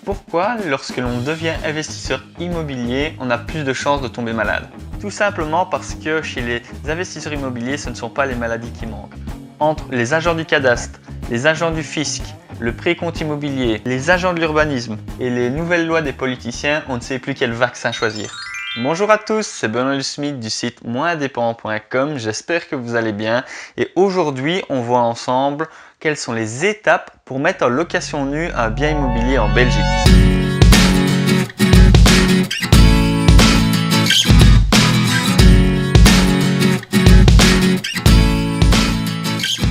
Pourquoi, lorsque l'on devient investisseur immobilier, on a plus de chances de tomber malade? Tout simplement parce que chez les investisseurs immobiliers, ce ne sont pas les maladies qui manquent. Entre les agents du cadastre, les agents du fisc, le précompte immobilier, les agents de l'urbanisme et les nouvelles lois des politiciens, on ne sait plus quel vaccin choisir. Bonjour à tous, c'est Benoît Smith du site moindépendant.com, j'espère que vous allez bien et aujourd'hui on voit ensemble quelles sont les étapes pour mettre en location nue un bien immobilier en Belgique.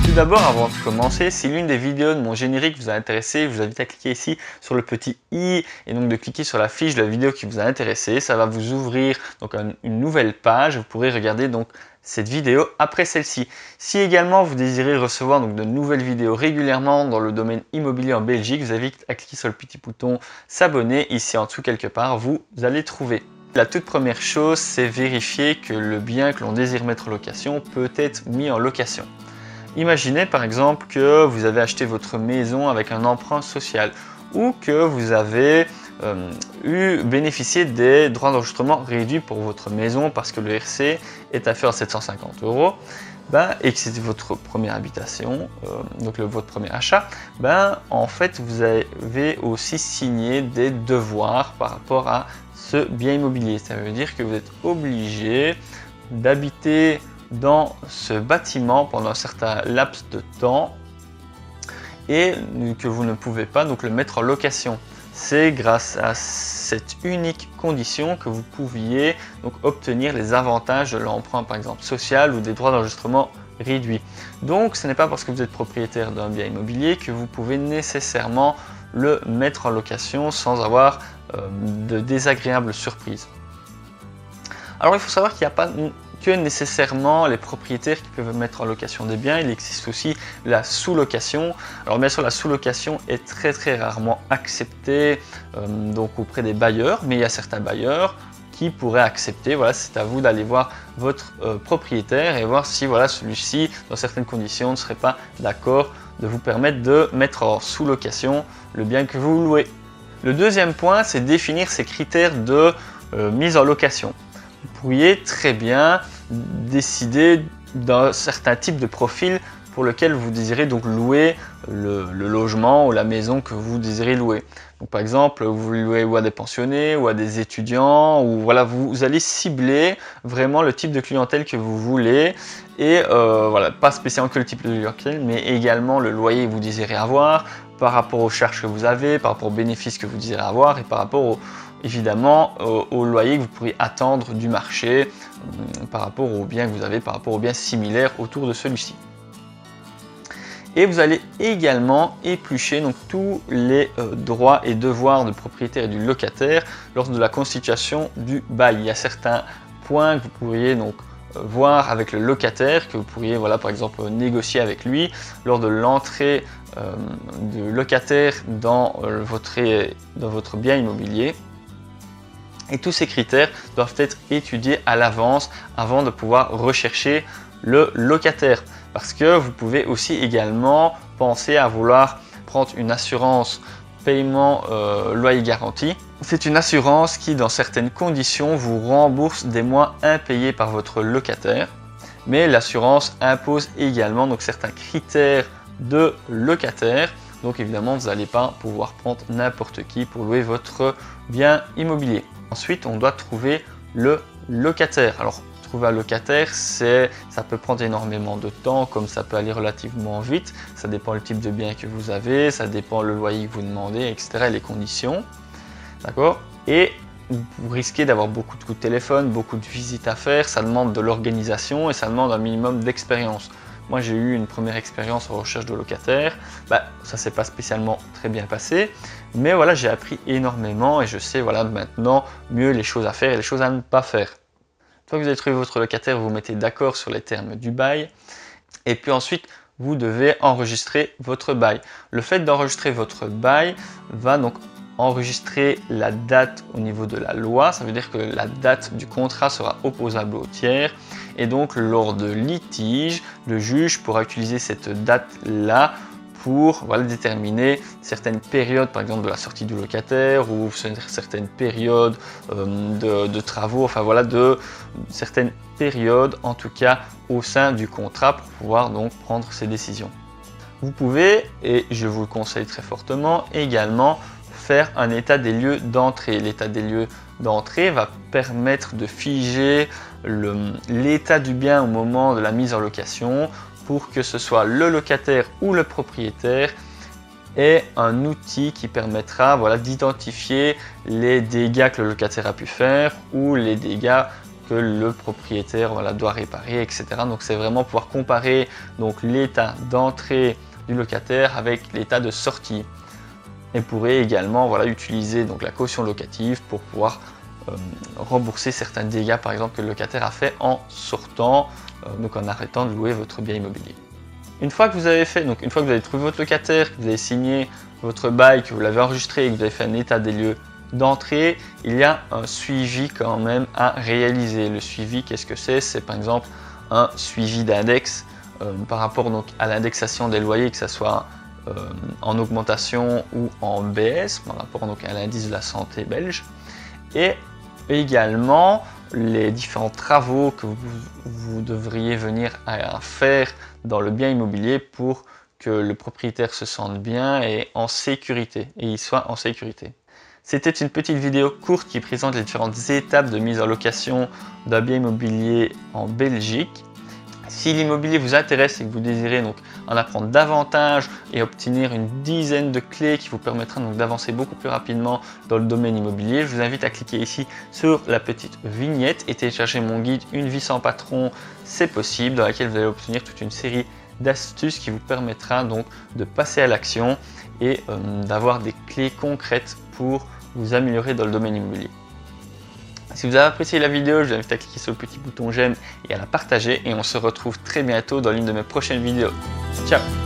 Tout d'abord, avant de commencer, si l'une des vidéos de mon générique vous a intéressé, je vous invite à cliquer ici sur le petit i et donc de cliquer sur la fiche de la vidéo qui vous a intéressé. Ça va vous ouvrir donc une nouvelle page. Vous pourrez regarder donc cette vidéo après celle-ci. Si également vous désirez recevoir donc de nouvelles vidéos régulièrement dans le domaine immobilier en Belgique, je vous invite à cliquer sur le petit bouton s'abonner ici en dessous quelque part, vous allez trouver. La toute première chose, c'est vérifier que le bien que l'on désire mettre en location peut être mis en location. Imaginez par exemple que vous avez acheté votre maison avec un emprunt social ou que vous avez bénéficié des droits d'enregistrement réduits pour votre maison parce que le RC est à faire à 750 € et que c'était votre première habitation, donc votre premier achat, en fait vous avez aussi signé des devoirs par rapport à ce bien immobilier. Ça veut dire que vous êtes obligé d'habiter dans ce bâtiment pendant un certain laps de temps et que vous ne pouvez pas donc le mettre en location. C'est grâce à cette unique condition que vous pouviez donc obtenir les avantages de l'emprunt par exemple social ou des droits d'enregistrement réduits. Donc ce n'est pas parce que vous êtes propriétaire d'un bien immobilier que vous pouvez nécessairement le mettre en location sans avoir de désagréables surprises. Alors il faut savoir qu'il n'y a pas que nécessairement les propriétaires qui peuvent mettre en location des biens, il existe aussi la sous-location. Alors bien sûr la sous-location est très rarement acceptée donc auprès des bailleurs, mais il y a certains bailleurs qui pourraient accepter. Voilà, c'est à vous d'aller voir votre propriétaire et voir si voilà, celui-ci dans certaines conditions ne serait pas d'accord de vous permettre de mettre en sous-location le bien que vous louez. Le deuxième point, c'est définir ces critères de mise en location. Vous pourriez très bien décider d'un certain type de profil pour lequel vous désirez donc louer le logement ou la maison que vous désirez louer. Donc, par exemple, vous louez ou à des pensionnés ou à des étudiants, ou voilà, vous allez cibler vraiment le type de clientèle que vous voulez et voilà, pas spécialement que le type de clientèle, mais également le loyer que vous désirez avoir par rapport aux charges que vous avez, par rapport aux bénéfices que vous désirez avoir et par rapport évidemment au loyer que vous pourriez attendre du marché par rapport aux biens que vous avez, par rapport aux biens similaires autour de celui-ci. Et vous allez également éplucher donc tous les droits et devoirs du propriétaire et du locataire lors de la constitution du bail. Il y a certains points que vous pourriez donc voir avec le locataire, que vous pourriez voilà, par exemple négocier avec lui lors de l'entrée du locataire dans votre bien immobilier. Et tous ces critères doivent être étudiés à l'avance avant de pouvoir rechercher le locataire. Parce que vous pouvez aussi également penser à vouloir prendre une assurance paiement loyer garanti. C'est une assurance qui, dans certaines conditions, vous rembourse des mois impayés par votre locataire. Mais l'assurance impose également donc, certains critères de locataire. Donc évidemment, vous n'allez pas pouvoir prendre n'importe qui pour louer votre bien immobilier. Ensuite, on doit trouver le locataire. Alors, trouver un locataire, ça peut prendre énormément de temps, comme ça peut aller relativement vite. Ça dépend du type de bien que vous avez, ça dépend le loyer que vous demandez, etc. et les conditions. D'accord? Et vous risquez d'avoir beaucoup de coups de téléphone, beaucoup de visites à faire. Ça demande de l'organisation et ça demande un minimum d'expérience. Moi, j'ai eu une première expérience en recherche de locataire. Ça s'est pas spécialement très bien passé, mais voilà, j'ai appris énormément et je sais voilà maintenant mieux les choses à faire et les choses à ne pas faire. Une fois que vous avez trouvé votre locataire, vous vous mettez d'accord sur les termes du bail et puis ensuite vous devez enregistrer votre bail. Le fait d'enregistrer votre bail va donc enregistrer la date au niveau de la loi, ça veut dire que la date du contrat sera opposable au tiers et donc lors de litige, le juge pourra utiliser cette date-là pour voilà, déterminer certaines périodes, par exemple de la sortie du locataire ou certaines périodes de travaux, enfin voilà, de certaines périodes en tout cas au sein du contrat pour pouvoir donc prendre ces décisions. Vous pouvez, et je vous le conseille très fortement, également faire un état des lieux d'entrée. L'état des lieux d'entrée va permettre de figer l'état du bien au moment de la mise en location pour que ce soit le locataire ou le propriétaire ait un outil qui permettra voilà, d'identifier les dégâts que le locataire a pu faire ou les dégâts que le propriétaire voilà, doit réparer, etc. Donc c'est vraiment pouvoir comparer l'état d'entrée du locataire avec l'état de sortie. Et pourrait également voilà, utiliser donc, la caution locative pour pouvoir rembourser certains dégâts par exemple que le locataire a fait en sortant, donc en arrêtant de louer votre bien immobilier. Une fois que vous avez fait, donc une fois que vous avez trouvé votre locataire, que vous avez signé votre bail, que vous l'avez enregistré et que vous avez fait un état des lieux d'entrée, il y a un suivi quand même à réaliser. Le suivi, qu'est-ce que c'est? C'est par exemple un suivi d'index par rapport donc, à l'indexation des loyers, que ce soit en augmentation ou en baisse, par rapport donc, à l'indice de la santé belge. Et également les différents travaux que vous devriez venir à faire dans le bien immobilier pour que le propriétaire se sente bien et en sécurité, et il soit en sécurité. C'était une petite vidéo courte qui présente les différentes étapes de mise en location d'un bien immobilier en Belgique. Si l'immobilier vous intéresse et que vous désirez donc en apprendre davantage et obtenir une dizaine de clés qui vous permettra donc d'avancer beaucoup plus rapidement dans le domaine immobilier, je vous invite à cliquer ici sur la petite vignette et télécharger mon guide Une vie sans patron, c'est possible, dans laquelle vous allez obtenir toute une série d'astuces qui vous permettra donc de passer à l'action et d'avoir des clés concrètes pour vous améliorer dans le domaine immobilier. Si vous avez apprécié la vidéo, je vous invite à cliquer sur le petit bouton j'aime et à la partager, et on se retrouve très bientôt dans l'une de mes prochaines vidéos. Ciao!